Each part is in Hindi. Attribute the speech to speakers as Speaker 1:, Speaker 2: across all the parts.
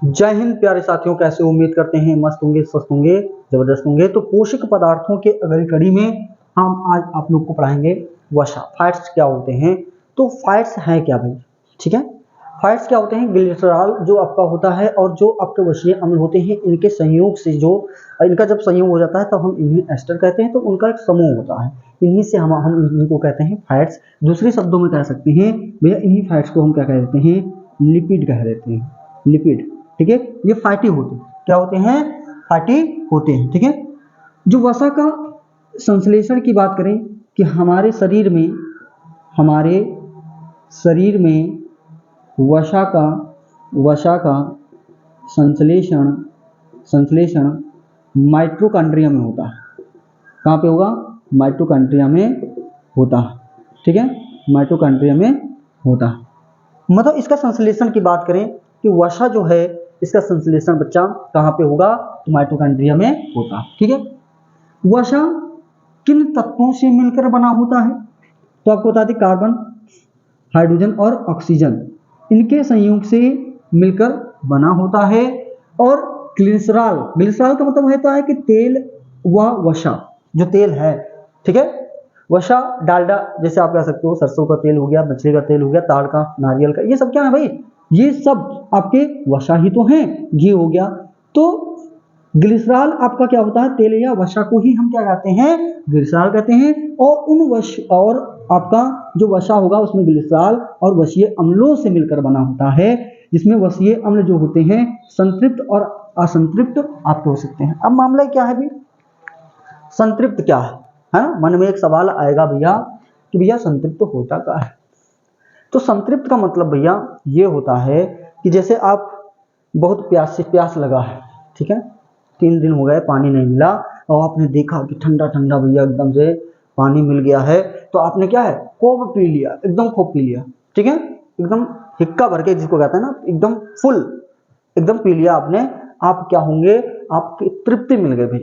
Speaker 1: जय हिंद प्यारे साथियों, कैसे उम्मीद करते हैं मस्त होंगे, स्वस्थ होंगे, जबरदस्त होंगे। तो पोषक पदार्थों के अगली कड़ी में हम आज आप लोग को पढ़ाएंगे वसा। फैट्स क्या होते हैं? तो फैट्स हैं क्या भाई? ठीक है, फैट्स क्या होते हैं? ग्लिसरॉल जो आपका होता है और जो आपके वसीय अम्ल होते हैं, इनके संयोग से जो इनका जब संयोग हो जाता है तब हम इन्हें एस्टर कहते हैं। तो उनका एक समूह होता है, इन्हीं से हम इनको कहते हैं फैट्स। दूसरे शब्दों में कह सकते हैं भैया, इन्हीं फैट्स को हम क्या कह देते हैं? लिपिड कह देते हैं, लिपिड। ठीक है, ये फैटी होते हैं। क्या होते हैं? फैटी होते हैं। ठीक है, जो वसा का संश्लेषण की बात करें कि हमारे शरीर में वसा का संश्लेषण माइटोकॉन्ड्रिया में होता है। कहाँ पे होगा? माइटोकॉन्ड्रिया में होता है। ठीक है, माइटोकॉन्ड्रिया में होता है। मतलब इसका संश्लेषण की बात करें कि वसा जो है, इसका संश्लेषण बच्चा कहाँ पे होगा? तो माइटोकॉन्ड्रिया में होता है। ठीक है, वसा किन तत्वों से मिलकर बना होता है? तो आपको बता दें, कार्बन, हाइड्रोजन और ऑक्सीजन, इनके संयोग से मिलकर बना होता है। और ग्लिसरॉल का मतलब होता है कि तेल व वसा, जो तेल है। ठीक है, वसा डालडा, जैसे आप कह सकते हो सरसों का तेल हो गया, मछली का तेल हो गया, ताड़ का, नारियल का, ये सब क्या है भाई? ये सब आपके वसा ही तो हैं। घी हो गया। तो ग्लिसरॉल आपका क्या होता है? तेल या वसा को ही हम क्या कहते हैं? ग्लिसरॉल कहते हैं। और आपका जो वसा होगा उसमें ग्लिसरॉल और वसीय अम्लों से मिलकर बना होता है, जिसमें वसीय अम्ल जो होते हैं संतृप्त और असंतृप्त आपके हो सकते हैं। अब मामला क्या है भाई? संतृप्त क्या है ना? मन में एक सवाल आएगा भैया कि भैया संतृप्त होता क्या है? तो संतृप्त का मतलब भैया ये होता है कि जैसे आप बहुत प्यास लगा है, ठीक है, 3 दिन हो गए पानी नहीं मिला, और आपने देखा कि ठंडा ठंडा भैया एकदम से पानी मिल गया है, तो आपने क्या है? खूब पी लिया, एकदम खूब पी लिया। ठीक है, एकदम हिक्का भर के, जिसको कहते हैं ना, एकदम फुल, एकदम पी लिया आपने। आप क्या होंगे? आपकी तृप्ति मिल गई भाई।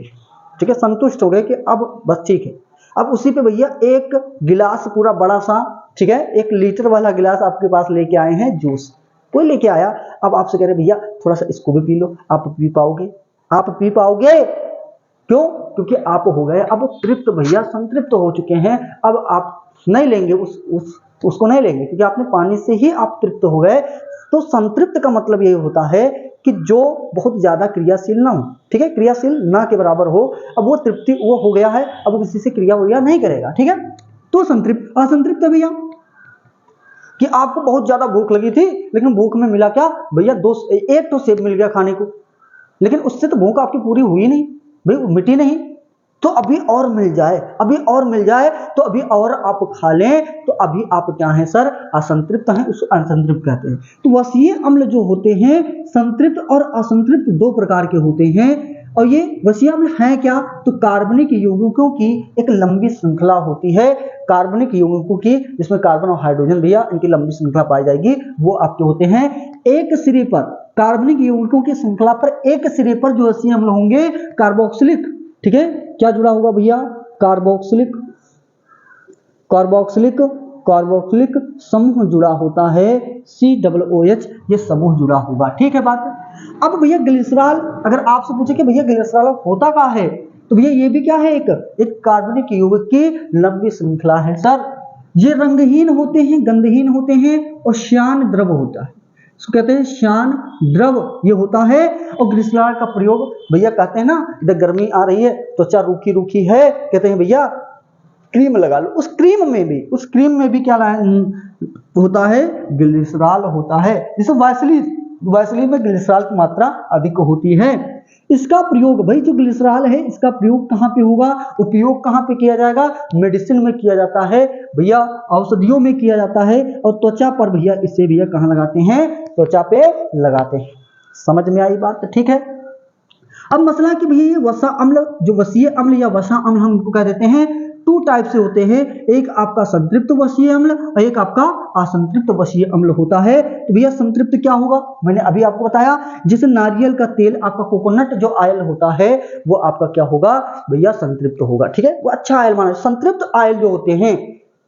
Speaker 1: ठीक है, संतुष्ट हो गए कि अब बस ठीक है। अब उसी पे भैया एक गिलास पूरा बड़ा सा, ठीक है, 1 लीटर वाला गिलास आपके पास लेके आए हैं जूस, कोई लेके आया। अब आपसे कह रहे भैया थोड़ा सा इसको भी पी लो। आप पी पाओगे? आप पी पाओगे? क्यों? क्योंकि आप हो गए अब तृप्त भैया, संतृप्त हो चुके हैं। अब आप नहीं लेंगे उसको नहीं लेंगे, क्योंकि आपने पानी से ही आप तृप्त हो गए। तो संतृप्त का मतलब ये होता है कि जो बहुत ज्यादा क्रियाशील ना हो। ठीक है, क्रियाशील ना के बराबर हो। अब वो तृप्ति वो हो गया है, अब वो किसी से क्रिया नहीं करेगा। ठीक है, तो संतृप्त। असंतृप्त है भैया कि आपको बहुत ज्यादा भूख लगी थी, लेकिन भूख में मिला क्या भैया? एक तो सेब मिल गया खाने को, लेकिन उससे तो भूख आपकी पूरी हुई नहीं भाई, मिटी नहीं। तो अभी और मिल जाए, तो अभी और आप खा लें, तो अभी आप क्या हैं सर? असंतृप्त हैं, उसको असंतृप्त कहते हैं। तो वसीय अम्ल जो होते हैं संतृप्त और असंतृप्त 2 प्रकार के होते हैं। और ये वसीय अम्ल हैं क्या? तो कार्बनिक यौगिकों की एक लंबी श्रृंखला होती है। कार्बनिक यौगिकों की, जिसमें कार्बन और हाइड्रोजन भैया, इनकी लंबी श्रृंखला पाई जाएगी। वो आपके होते हैं एक सिरे पर, कार्बनिक यौगिकों की श्रृंखला पर एक सिरे पर जो वसीय अम्ल होंगे कार्बोक्सिलिक। ठीक है, क्या जुड़ा होगा भैया? कार्बोक्सिलिक समूह जुड़ा होता है। COOH, ये समूह जुड़ा होगा। ठीक है बात। अब भैया ग्लिसरॉल, अगर आपसे पूछे कि भैया ग्लिसरॉल होता क्या है, तो भैया ये भी क्या है? एक कार्बनिक यौगिक की लंबी श्रृंखला है सर। ये रंगहीन होते हैं, गंधहीन होते हैं, और श्यान द्रव होता है। इसको कहते हैं श्यान द्रव, ये होता है। और ग्लिसरॉल का प्रयोग भैया कहते हैं ना, इधर गर्मी आ रही है, त्वचा रूखी रूखी है, कहते हैं भैया क्रीम लगा लो। उस क्रीम में भी क्या होता है? ग्लिसरॉल होता है। जैसे वैसलीन में ग्लिसरॉल की मात्रा अधिक होती है। इसका प्रयोग भाई, जो ग्लिसरॉल है, इसका प्रयोग कहाँ पे होगा? उपयोग कहाँ पे किया जाएगा? मेडिसिन में किया जाता है भैया, औषधियों में किया जाता है। और त्वचा पर भैया इसे भैया कहाँ लगाते हैं? त्वचा पे लगाते हैं। समझ में आई बात? ठीक है। अब मसला कि भैया ये वसा अम्ल, जो वसीय अम्ल या वसा अम्ल हम इनको कह देते हैं, 2 टाइप से होते हैं। एक आपका संतृप्त वसीय अम्ल और एक आपका असंतृप्त वसीय अम्ल होता है। तो भैया संतृप्त क्या होगा? मैंने अभी आपको बताया, जैसे नारियल का तेल, आपका कोकोनट जो ऑयल होता है, वो आपका क्या होगा भैया? संतृप्त होगा। ठीक है, वो अच्छा ऑयल माना। संतृप्त ऑयल जो होते हैं,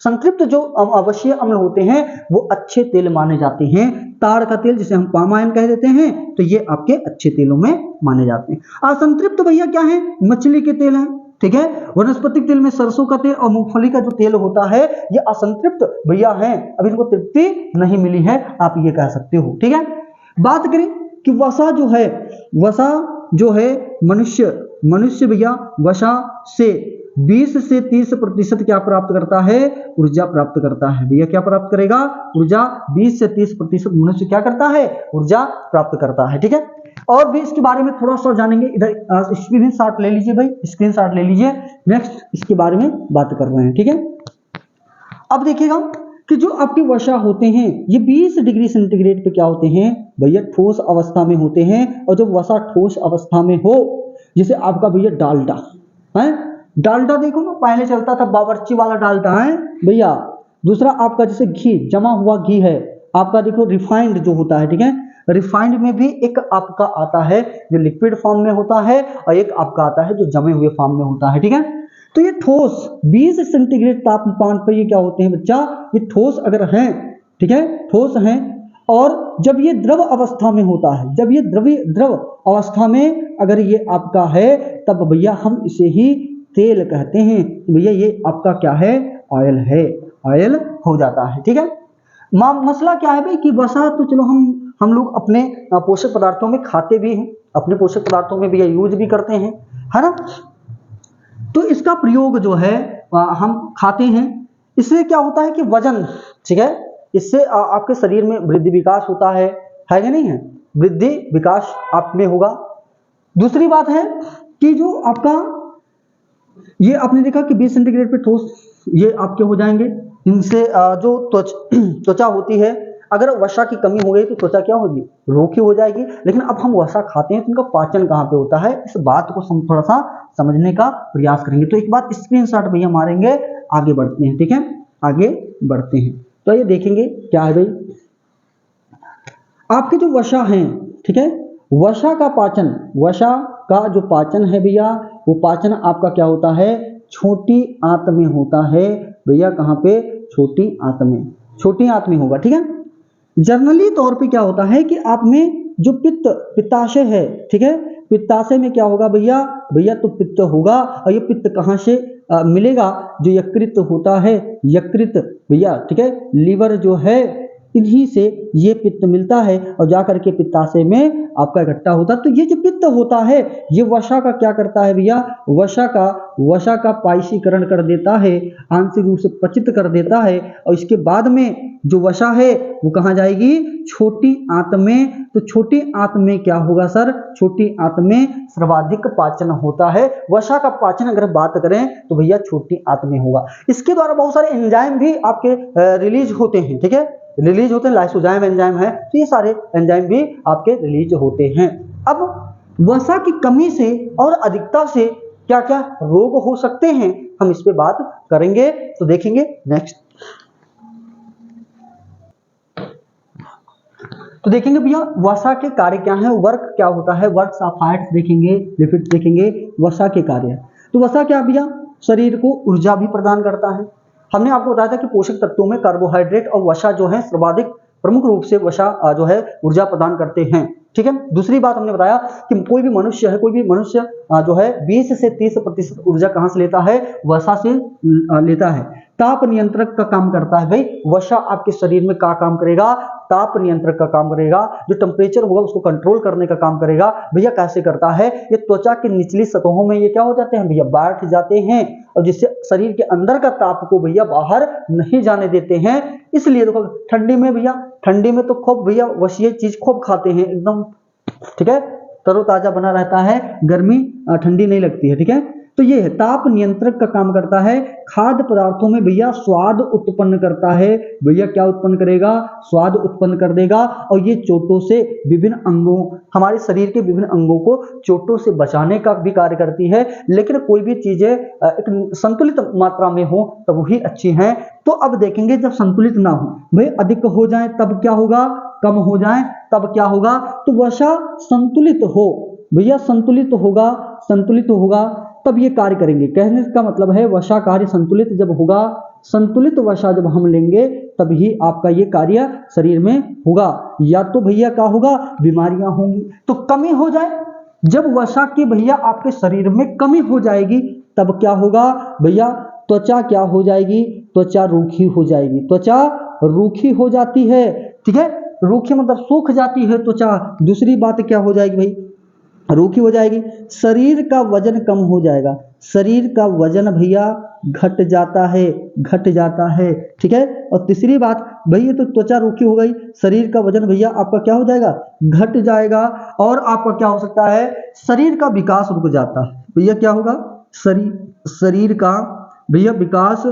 Speaker 1: संतृप्त जो अवश्य अम्ल होते हैं वो अच्छे तेल माने जाते हैं। ताड़ का तेल जिसे हम पाम ऑयल कह देते हैं, तो ये आपके अच्छे तेलों में माने जाते हैं। असंतृप्त भैया क्या है? मछली के तेल हैं, ठीक है। वनस्पतिक तेल में सरसों का तेल और मूंगफली का जो तेल होता है ये असंतृप्त भैया है, अब इनको तृप्ति नहीं मिली है, आप ये कह सकते हो, ठीक है। बात करें कि वसा जो है, वसा जो है मनुष्य भैया वसा से 20 से 30% क्या प्राप्त करता है? ऊर्जा प्राप्त करता है। भैया क्या प्राप्त करेगा? ऊर्जा। 20 से 30% मनुष्य क्या करता है? ऊर्जा प्राप्त करता है, ठीक है। और भी इसके बारे में थोड़ा सा जानेंगे, इधर स्क्रीनशॉट ले लीजिए भाई, स्क्रीनशॉट ले लीजिए। नेक्स्ट इसके बारे में बात कर रहे हैं, ठीक है। अब देखिएगा कि जो आपके वसा होते हैं ये 20 डिग्री सेंटीग्रेड पे क्या होते हैं? भैया ठोस अवस्था में होते हैं। और जब वसा ठोस अवस्था में हो, जैसे आपका भैया डालडा है, डालडा देखो ना पहले चलता था बावर्ची वाला डालडा है भैया। दूसरा आपका जैसे घी, जमा हुआ घी है आपका, देखो रिफाइंड जो होता है, ठीक है। रिफाइंड में भी एक आपका आता है जो लिक्विड फॉर्म में होता है और एक आपका आता है जो जमे हुए फॉर्म में होता है, ठीक है। तो ये ठोस 20 सेंटीग्रेड तापमान पर ये क्या होते हैं बच्चा? ये ठोस अगर हैं, ठीक है, ठोस हैं। और जब ये द्रव अवस्था में होता है, जब ये द्रव अवस्था में अगर ये आपका है, तब भैया हम इसे ही तेल कहते हैं। भैया ये आपका क्या है? ऑयल है, ऑयल हो जाता है, ठीक है। मसला क्या है भाई कि वसा तो चलो हम लोग अपने पोषक पदार्थों में खाते भी हैं, अपने पोषक पदार्थों में भी यूज भी करते हैं, है ना। तो इसका प्रयोग जो है हम खाते हैं। इससे क्या होता है कि वजन, ठीक है, इससे आपके शरीर में वृद्धि विकास होता है या नहीं है? वृद्धि विकास आप में होगा। दूसरी बात है कि जो आपका ये आपने देखा कि 20 सेंटीग्रेड पे ठोस ये आपके हो जाएंगे। इनसे जो त्वचा होती है, अगर वसा की कमी हो गई तो त्वचा क्या होगी? रूखी हो जाएगी। लेकिन अब हम वसा खाते हैं तो इनका पाचन कहाँ पे होता है, इस बात को हम थोड़ा सा समझने का प्रयास करेंगे। तो एक बार स्क्रीनशॉट भैया मारेंगे, आगे बढ़ते हैं, ठीक है, आगे बढ़ते हैं। तो ये देखेंगे क्या है भाई, आपके जो वसा हैं, ठीक है, वसा का पाचन, वसा का जो पाचन है भैया, वो पाचन आपका क्या होता है? छोटी आंत में होता है भैया। कहाँ पे? छोटी आंत में, छोटी आंत में होगा, ठीक है। जनरली तौर पे क्या होता है कि आप में जो पित्ताशय है, ठीक है, पित्ताशय में क्या होगा भैया? भैया तो पित्त होगा। और ये पित्त कहाँ से मिलेगा? जो यकृत होता है, यकृत भैया, ठीक है, लीवर जो है, इन्हीं से ये पित्त मिलता है और जाकर के पित्ताशय में आपका इकट्ठा होता है। तो ये जो पित्त होता है ये वसा का क्या करता है भैया? वसा का पायसीकरण कर देता है, आंशिक रूप से पचित कर देता है। और इसके बाद में जो वसा है वो कहाँ जाएगी? छोटी आंत में। तो छोटी आंत में क्या होगा सर? छोटी आंत में सर्वाधिक पाचन होता है। वसा का पाचन अगर बात करें तो भैया छोटी आंत में होगा। इसके द्वारा बहुत सारे एंजाइम भी आपके रिलीज होते हैं, ठीक है, रिलीज होते हैं। लाइसोजाइम एंजाइम है, तो ये सारे एंजाइम भी आपके रिलीज होते हैं। अब वसा की कमी से और अधिकता से क्या क्या रोग हो सकते हैं, हम इस पे बात करेंगे। तो देखेंगे नेक्स्ट। तो देखेंगे भैया वसा के कार्य क्या है, वर्क क्या होता है, वर्क्स ऑफ फैट्स देखेंगे, लिपिड्स देखेंगे, वसा के कार्य। तो वसा क्या भैया? शरीर को ऊर्जा भी प्रदान करता है। हमने आपको बताया था कि पोषक तत्वों में कार्बोहाइड्रेट और वसा जो है सर्वाधिक प्रमुख रूप से वसा जो है ऊर्जा प्रदान करते हैं, ठीक है। दूसरी बात हमने बताया कि कोई भी मनुष्य जो है 20 से 30% ऊर्जा कहां से लेता है? वसा से लेता है। ताप नियंत्रक का काम करता है भाई। वसा आपके शरीर में क्या काम करेगा? ताप नियंत्रक का काम करेगा। जो टेम्परेचर होगा उसको कंट्रोल करने का काम करेगा। भैया कैसे करता है? ये त्वचा की निचली सतहों में ये क्या हो जाते हैं भैया? बैठ जाते हैं, और जिससे शरीर के अंदर का ताप को भैया बाहर नहीं जाने देते हैं। इसलिए देखो ठंडी में भैया, ठंडी में तो खूब भैया वसीय चीज खूब खाते हैं एकदम, ठीक है, तरोताजा बना रहता है, गर्मी ठंडी नहीं लगती है, ठीक है। तो ये है ताप नियंत्रक का काम करता है। खाद्य पदार्थों में भैया स्वाद उत्पन्न करता है। भैया क्या उत्पन्न करेगा? स्वाद उत्पन्न कर देगा। और ये चोटों से विभिन्न अंगों, हमारे शरीर के विभिन्न अंगों को चोटों से बचाने का भी कार्य करती है। लेकिन कोई भी चीजें एक संतुलित मात्रा में हो तब वही अच्छी हैं। तो अब देखेंगे जब संतुलित ना हो, भाई अधिक हो जाए तब क्या होगा? कम हो जाए तब क्या होगा? तो वसा संतुलित हो भैया, संतुलित होगा तब ये कार्य करेंगे। कहने का मतलब है वसा कार्य संतुलित जब होगा संतुलित वसा जब हम लेंगे तभी आपका ये कार्य शरीर में होगा, या तो भैया क्या होगा, बीमारियां होंगी। तो कमी हो जाए, जब वसा की भैया आपके शरीर में कमी हो जाएगी तब क्या होगा भैया, त्वचा क्या हो जाएगी, त्वचा रूखी हो जाएगी, त्वचा रूखी हो जाती है, ठीक है, रूखी मतलब सूख जाती है त्वचा। दूसरी बात क्या हो जाएगी भाई, रूखी हो जाएगी। शरीर का वजन कम हो जाएगा, शरीर का वजन भैया घट जाता है, घट जाता है, ठीक है। और तीसरी बात भैया, तो त्वचा रूखी हो गई, शरीर का वजन भैया आपका क्या हो जाएगा, घट जाएगा। और आपका क्या हो सकता है, शरीर का विकास रुक जाता है भैया, क्या होगा, शरीर का भैया विकास,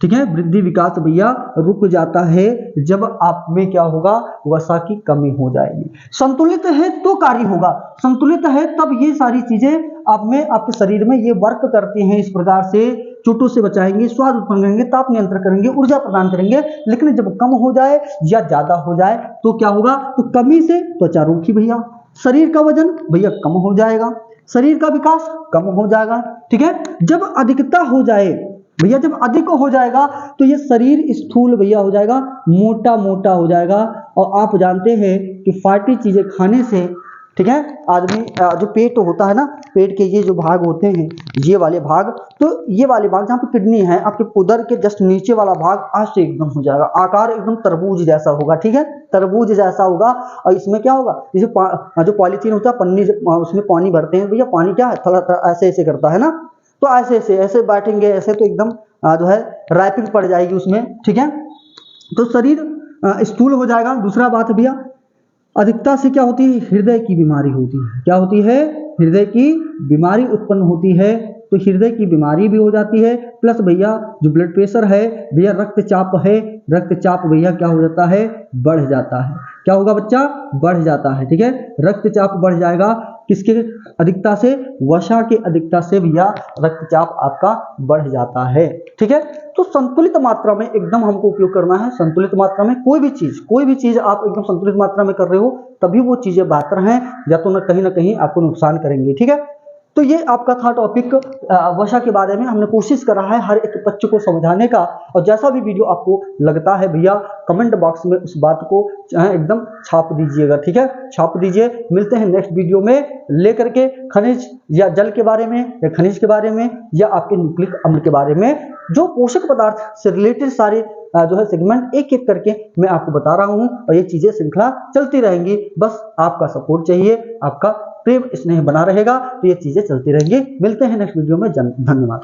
Speaker 1: ठीक है, वृद्धि विकास भैया रुक जाता है जब आप में क्या होगा, वसा की कमी हो जाएगी। संतुलित है तो कार्य होगा, संतुलित है तब ये सारी चीजें आप में, आपके शरीर में ये वर्क करती हैं। इस प्रकार से चोटों से बचाएंगे, स्वाद उत्पन्न करेंगे, ताप नियंत्रण करेंगे, ऊर्जा प्रदान करेंगे। लेकिन जब कम हो जाए या ज्यादा हो जाए तो क्या होगा, तो कमी से त्वचा रूखी भैया, शरीर का वजन भैया कम हो जाएगा, शरीर का विकास कम हो जाएगा, ठीक है। जब अधिकता हो जाए भैया, जब अधिक हो जाएगा तो ये शरीर स्थूल भैया हो जाएगा, मोटा मोटा हो जाएगा। और आप जानते हैं कि फैटी चीजें खाने से, ठीक है, आदमी जो पेट होता है ना, पेट के ये जो भाग होते हैं, ये वाले भाग, तो ये वाले भाग जहाँ पे किडनी है, आपके उदर के जस्ट नीचे वाला भाग आज से एकदम हो जाएगा, आकार एकदम तरबूज जैसा होगा, ठीक है, तरबूज जैसा होगा। और इसमें क्या होगा, जैसे जो पॉलीथीन होता है, पन्नी उसमें पानी भरते हैं भैया, पानी क्या है, थोड़ा ऐसे ऐसे करता है ना, तो ऐसे बैठेंगे ऐसे तो एकदम जो है रैपिंग पड़ जाएगी उसमें, ठीक है। तो शरीर स्थूल हो जाएगा। दूसरा बात है भैया, अधिकता से क्या होती है, हृदय की बीमारी होती है, क्या होती है, हृदय की बीमारी उत्पन्न होती है। तो हृदय की बीमारी भी हो जाती है, प्लस भैया जो ब्लड प्रेशर है भैया, रक्तचाप है, रक्तचाप भैया क्या हो जाता है, बढ़ जाता है, क्या होगा बच्चा, बढ़ जाता है, ठीक है, रक्तचाप बढ़ जाएगा। किसके अधिकता से, वसा के अधिकता से भैया रक्तचाप आपका बढ़ जाता है, ठीक है। तो संतुलित मात्रा में एकदम हमको उपयोग करना है, संतुलित मात्रा में कोई भी चीज आप एकदम संतुलित मात्रा में कर रहे हो तभी वो चीजें बेहतर हैं, या तो ना कहीं आपको नुकसान करेंगे, ठीक है। तो ये आपका था टॉपिक वसा के बारे में। हमने कोशिश करा है हर एक बच्चे को समझाने का, और जैसा भी वीडियो आपको लगता है भैया कमेंट बॉक्स में उस बात को एकदम छाप दीजिएगा, ठीक है, छाप दीजिए। मिलते हैं नेक्स्ट वीडियो में लेकर के खनिज या जल के बारे में, या खनिज के बारे में, या आपके न्यूक्लिक अम्ल के बारे में, जो पोषक पदार्थ से रिलेटेड सारे जो है सेगमेंट एक एक करके मैं आपको बता रहा हूं, और ये चीजें श्रृंखला चलती रहेंगी। बस आपका सपोर्ट चाहिए, आपका प्रेम स्नेह बना रहेगा तो ये चीजें चलती रहेंगी। मिलते हैं नेक्स्ट वीडियो में, धन्यवाद।